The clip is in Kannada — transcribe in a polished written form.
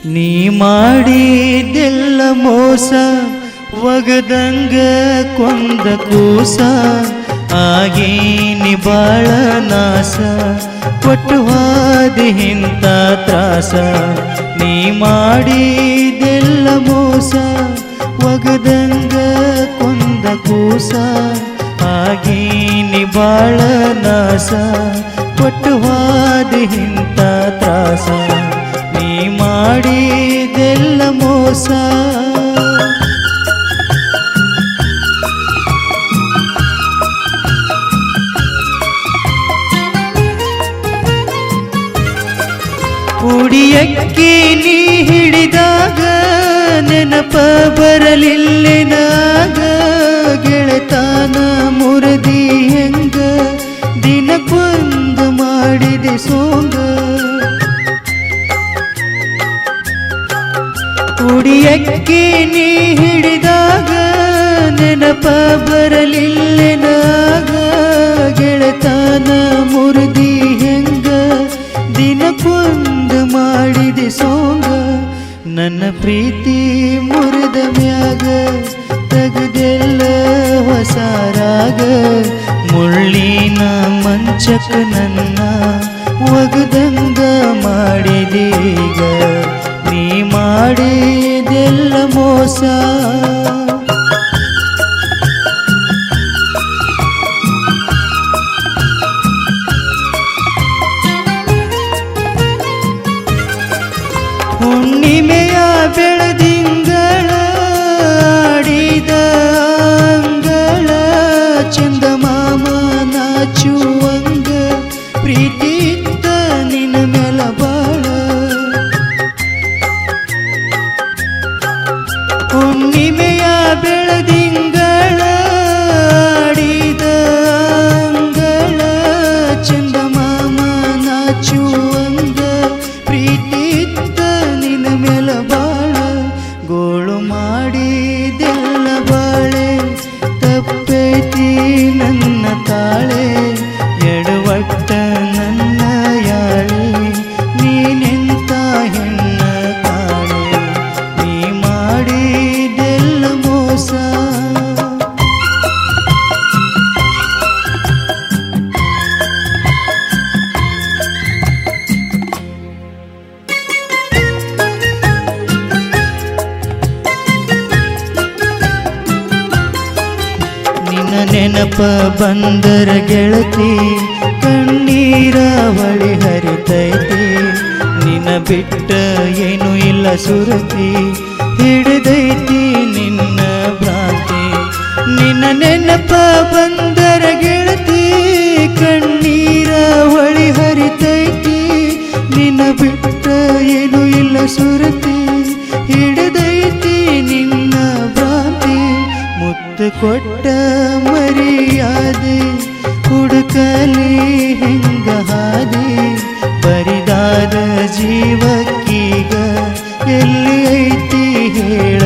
ನೀ ಮಾಡಿದೆಲ್ಲ ಮೋಸ ಒಗದಂಗ ಕೊಂದ ಕೂಸ ಆಗೇನಿ ಬಾಳ ನಾಸ ಕೊಟ್ಟು ಹಾದಿ ಇಂಥ ತ್ರಾಸ ನೀ ಮಾಡಿದೆಲ್ಲ ಮೋಸ ಒಗದಂಗ ಕೊಂದ ಕೂಸ ಆಗೇನಿ ಬಾಳ ನಾಸ ಕೊಟ್ಟು ಹಾದಿ ಇಂಥ ತ್ರಾಸ ನೀ ಮಾಡಿದೆಲ್ಲ ಮೋಸ ಉಡಿಯಕ್ಕೆ ನೀ ಹಿಡಿದಾಗ ನೆನಪ ಬರಲಿಲ್ಲೆನಾಗ ಗೆಳತಾನ ಮುರದಿ ಹೆಂಗ ದಿನಕ್ಕೊಂದು ಮಾಡಿದೆ ಸೋಂಗ ಉಡಿಯಕ್ಕೆ ನೀ ಹಿಡಿದಾಗ ನೆನಪ ಬರಲಿಲ್ಲೆನಾಗ ಗೆಳತಾನ ಮುರದಿ ಹೆಂಗ ದಿನಕ್ಕೊಂದು ಮಾಡಿದೆ ಸೋಂಗ ನನ್ನ ಪ್ರೀತಿ ಮುರಿದ ಮ್ಯಾಗ ತೆಗೆದೆಲ್ಲ ಹೊಸರಾಗ ಮುಳ್ಳಿನ ಮಂಚಕ ನನ್ನ ಒಗದಂಗ ಮಾಡಿದೀಗ ನೀ ಮಾಡಿದೆಲ್ಲ ಮೋಸ ಹುಣ್ಣಿಮೆಯ ಬೆಳದಿಂಗಳ ಆಡಿದ ಅಂಗಳ ಚಂದಮಾಮ ನಾಚುವಂಗ ಪ್ರೀತಿತ್ತ ನಿನ್ನ ಮೇಲ ಬಾಳ ಹುಣ್ಣಿಮೆಯ ಬೆಳದಿಂಗಳ ಆಡಿದ ಅಂಗಳ ಚಂದಮಾಮ ನಾಚುವಂಗ ಪ್ರೀತಿತ್ತ ನಿನ್ನ ಮೇಲ ಬಾಳ ಗೋಳು ಮಾಡಿದೆಲ್ಲ ಬಾಳೆ ತಪ್ಪೈತಿ ನನ್ನ ತಾಳೆ ಎಡವಟ್ಟ ನನ್ನ ಯಾಳೆ ನೀನೆಂತ ಹೆಣ್ಣ ಕಾಳೆ ನೀ ಮಾಡಿದೆಲ್ಲ ಮೋಸ ನಿನ್ನ ನೆನಪ ಬಂದರ ಗೆಳತಿ ಕಣ್ಣೀರ ಹೊಳಿ ಹರಿತೈತಿ ನಿನ್ನ ಬಿಟ್ಟ ಏನು ಇಲ್ಲ ಸುರತಿ ಹಿಡಿದೈತಿ ನಿನ್ನ ಭ್ರಾಂತಿ ನಿನ್ನ ನೆನಪ ಬಂದರ ಗೆಳತಿ ಕಣ್ಣೀರ ಹೊಳಿ ಹರಿತೈತಿ ನಿನ್ನ ಬಿಟ್ಟ ಏನು ಇಲ್ಲ ಸುರತಿ ಹಿಡಿದೈತಿ ನಿನ್ನ ಭ್ರಾಂತಿ ಮುತ್ತು ಕೊಟ್ಟ ಮರ್ಯಾದೆ ಹುಡುಕಲಿ ಹೆಂಗ ಹಾದಿ ಬರಿದಾದ ಜೀವಕ್ಕೀಗ ಎಲ್ಲಿ ಐತಿ ಹೇಳ